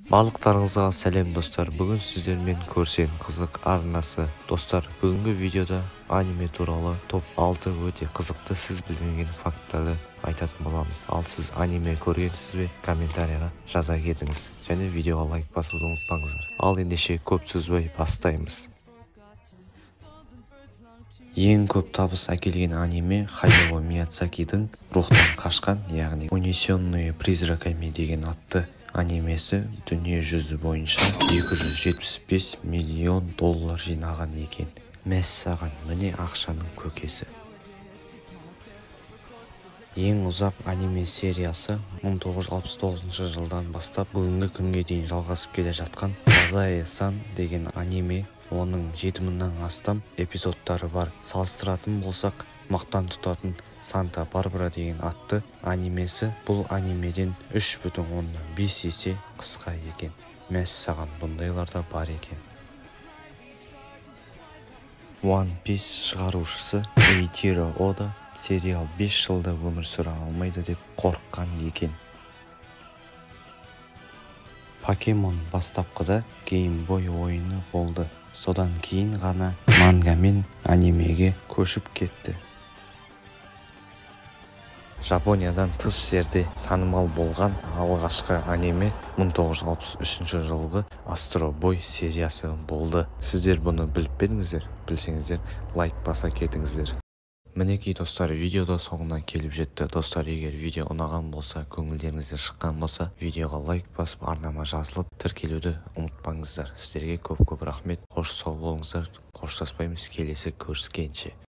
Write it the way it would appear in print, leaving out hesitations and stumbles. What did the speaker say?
Барлықтарыңызға сәлем достар. Бүгін сіздермен көрсен қызық арнасы. Достар, бүгінгі видеода аниме туралы топ 6 өте қызықты сіз білмеген факттарды айтатын боламыз. Ал сіз аниме көргенсіз бе? Комментарияға жаза кетіңіз. Және видеоға лайк басуды ұмытпаңыздар. Ал ендеше көп сөзбей бастаймыз. Ең көп табыс әкелген аниме Хаяо Миядзакидің рухтан қашқан, яғни Унесенные призраками деген атты анимесі дүние жүзі бойынша 275 миллион доллар жинаған екен. Мәссаған, міне ақшаның көкесі. Ең ұзақ аниме сериясы 1969 жылдан бастап бүгінгі күнге дейін жалғасып келе жатқан Сазае-сан деген аниме. Оның 7000-нан астам эпизодтары бар. Салыстыратын болсақ, мақтан тұтатын Санта-Барбара деген атты анимесі бұл анимеден 3,5 есе қысқа екен. Мәссаған, бұндайлар да бар екен. One Piece шығарушысы Эйтиро Ода сериал 5 жылда өмір сүре алмайды деп қорыққан екен. Покемон бастапқыда Game Boy ойыны болды. Содан кейін ғана манга мен анимеге көшіп кетті. Жапониядан тыс жерде танымал болған алғашқы аниме 1963 жылғы Astro Boy сериясы болды. Сіздер бұны біліп педіңіздер? Білсеңіздер, лайк баса кетіңіздер. Мінекей достар, видеода соңына келіп жетті. Достар, егер видео ұнаған болса, көңілдеріңізде шыққан болса, видеоға лайк басып, арнама жазылып, тіркелуді ұмытпаңыздар. Сіздерге көп рахмет. Қош сау болыңыздар. Қоштаспаймыз, келесі көріскенше.